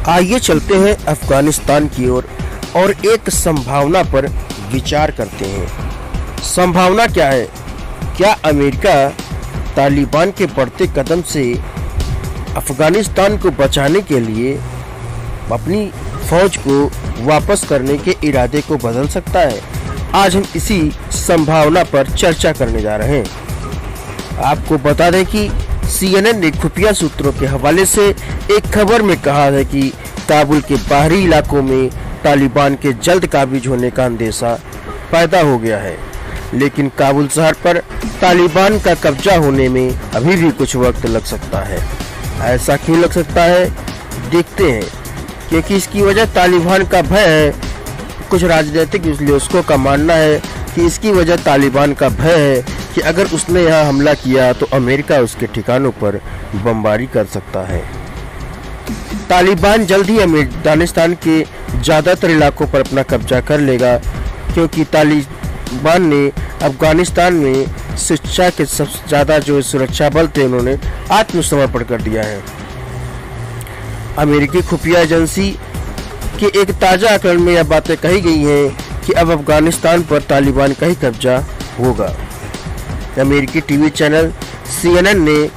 आइए चलते हैं अफगानिस्तान की ओर और एक संभावना पर विचार करते हैं। संभावना क्या है? क्या अमेरिका तालिबान के बढ़ते कदम से अफगानिस्तान को बचाने के लिए अपनी फौज को वापस करने के इरादे को बदल सकता है? आज हम इसी संभावना पर चर्चा करने जा रहे हैं। आपको बता दें कि CNN ने खुफिया सूत्रों के हवाले से एक खबर में कहा है कि काबुल के बाहरी इलाकों में तालिबान के जल्द काबिज होने का अंदेशा पैदा हो गया है, लेकिन काबुल शहर पर तालिबान का कब्जा होने में अभी भी कुछ वक्त लग सकता है। ऐसा क्यों लग सकता है, देखते हैं। क्योंकि इसकी वजह तालिबान का भय है। कुछ राजनीतिक विश्लेषकों का मानना है कि इसकी वजह तालिबान का भय है कि अगर उसने यहाँ हमला किया तो अमेरिका उसके ठिकानों पर बमबारी कर सकता है। तालिबान जल्द ही अफगानिस्तान के ज़्यादातर इलाकों पर अपना कब्जा कर लेगा, क्योंकि तालिबान ने अफगानिस्तान में शिक्षा के सबसे ज़्यादा जो सुरक्षा बल थे उन्होंने आत्मसमर्पण कर दिया है। अमेरिकी खुफिया एजेंसी के एक ताज़ा आकलन में यह बातें कही गई हैं कि अब अफगानिस्तान पर तालिबान का ही कब्जा होगा। अमेरिकी टीवी चैनल CNN ने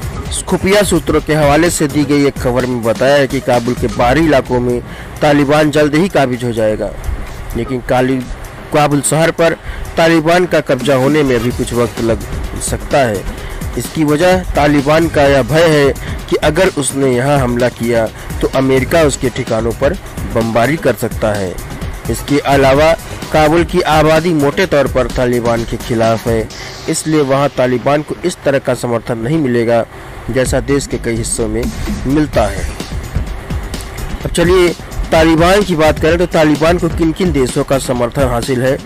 खुफिया सूत्रों के हवाले से दी गई एक खबर में बताया है कि काबुल के बाहरी इलाकों में तालिबान जल्द ही काबिज हो जाएगा, लेकिन काबुल शहर पर तालिबान का कब्जा होने में अभी कुछ वक्त लग सकता है। इसकी वजह तालिबान का यह भय है कि अगर उसने यहाँ हमला किया तो अमेरिका उसके ठिकानों पर बमबारी कर सकता है। इसके अलावा काबुल की आबादी मोटे तौर पर तालिबान के खिलाफ है, इसलिए वहाँ तालिबान को इस तरह का समर्थन नहीं मिलेगा जैसा देश के कई हिस्सों में मिलता है। अब चलिए तालिबान की बात करें तो तालिबान को किन किन देशों का समर्थन हासिल है।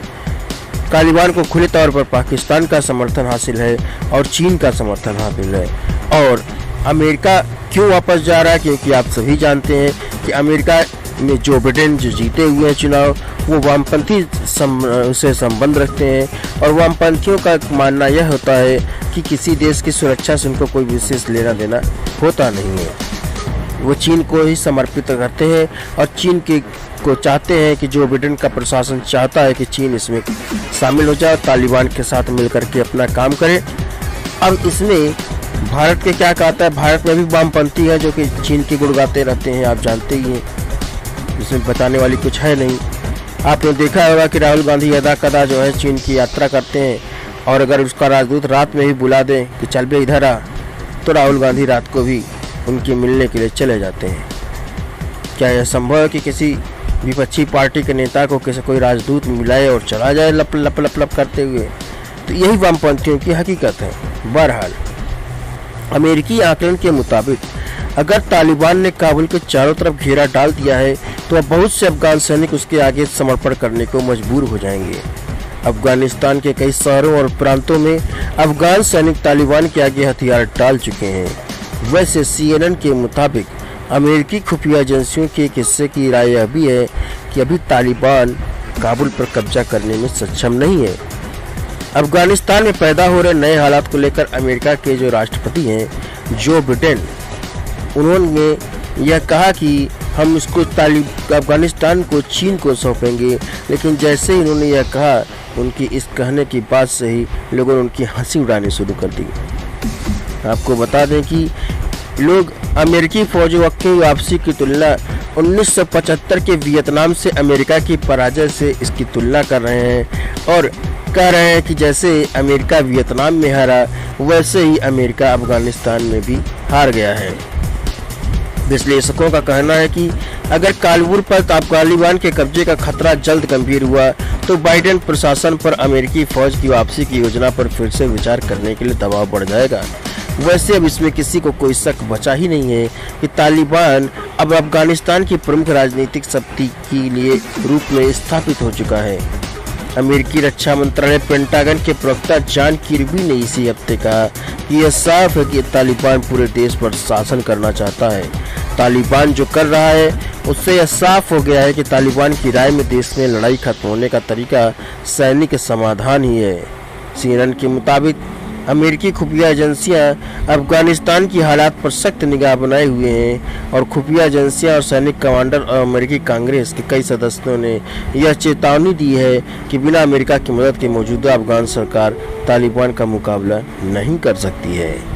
तालिबान को खुले तौर पर पाकिस्तान का समर्थन हासिल है और चीन का समर्थन हासिल है। और अमेरिका क्यों वापस जा रहा है? क्योंकि आप सभी जानते हैं कि अमेरिका में जो बाइडेन जो जीते हुए हैं चुनाव, वो वामपंथी से संबंध रखते हैं और वामपंथियों का मानना यह होता है कि किसी देश की सुरक्षा से उनको कोई विशेष लेना देना होता नहीं है। वो चीन को ही समर्पित करते हैं और चीन को चाहते हैं कि जो बाइडेन का प्रशासन चाहता है कि चीन इसमें शामिल हो जाए, तालिबान के साथ मिलकर के अपना काम करे। अब इसमें भारत के क्या कहता है? भारत में भी वामपंथी है जो कि चीन की गुण गाते रहते हैं, आप जानते ही हैं, इसमें बताने वाली कुछ है नहीं। आपने देखा होगा कि राहुल गांधी यदा कदा जो है चीन की यात्रा करते हैं और अगर उसका राजदूत रात में ही बुला दें कि चल बे इधर आ, तो राहुल गांधी रात को भी उनके मिलने के लिए चले जाते हैं। क्या यह संभव है कि किसी विपक्षी पार्टी के नेता को कोई राजदूत मिलाए और चला जाए लप लप लप लप करते हुए? तो यही वामपंथियों की हकीकत है। बहरहाल अमेरिकी आकलन के मुताबिक अगर तालिबान ने काबुल के चारों तरफ घेरा डाल दिया है तो अब बहुत से अफगान सैनिक उसके आगे समर्पण करने को मजबूर हो जाएंगे। अफगानिस्तान के कई शहरों और प्रांतों में अफगान सैनिक तालिबान के आगे हथियार डाल चुके हैं। वैसे CNN के मुताबिक अमेरिकी खुफिया एजेंसियों के एक हिस्से की राय यह भी है कि अभी तालिबान काबुल पर कब्जा करने में सक्षम नहीं है। अफगानिस्तान में पैदा हो रहे नए हालात को लेकर अमेरिका के जो राष्ट्रपति हैं जो बाइडेन, उन्होंने यह कहा कि हम इसको अफगानिस्तान को चीन को सौंपेंगे, लेकिन जैसे ही उन्होंने यह कहा उनकी इस कहने की बात से ही लोगों ने उनकी हंसी उड़ानी शुरू कर दी। आपको बता दें कि लोग अमेरिकी फौजों की वापसी की तुलना 1975 के वियतनाम से अमेरिका की पराजय से इसकी तुलना कर रहे हैं और कह रहे हैं कि जैसे अमेरिका वियतनाम में हारा वैसे ही अमेरिका अफगानिस्तान में भी हार गया है। विश्लेषकों का कहना है कि अगर काबुल पर तालिबान के कब्जे का खतरा जल्द गंभीर हुआ तो बाइडेन प्रशासन पर अमेरिकी फौज की वापसी की योजना पर फिर से विचार करने के लिए दबाव बढ़ जाएगा। वैसे अब इसमें किसी को कोई शक बचा ही नहीं है कि तालिबान अब अफगानिस्तान की प्रमुख राजनीतिक शक्ति के लिए रूप में स्थापित हो चुका है। अमेरिकी रक्षा मंत्रालय पेंटागन के प्रवक्ता जॉन किर्बी ने इसी हफ्ते कहा कि यह साफ है कि तालिबान पूरे देश पर शासन करना चाहता है। तालिबान जो कर रहा है उससे यह साफ हो गया है कि तालिबान की राय में देश में लड़ाई खत्म होने का तरीका सैनिक समाधान ही है। CNN के मुताबिक अमेरिकी खुफिया एजेंसियां अफगानिस्तान की हालात पर सख्त निगाह बनाए हुए हैं और खुफिया एजेंसियां और सैनिक कमांडर और अमेरिकी कांग्रेस के कई सदस्यों ने यह चेतावनी दी है कि बिना अमेरिका की मदद के मौजूदा अफगान सरकार तालिबान का मुकाबला नहीं कर सकती है।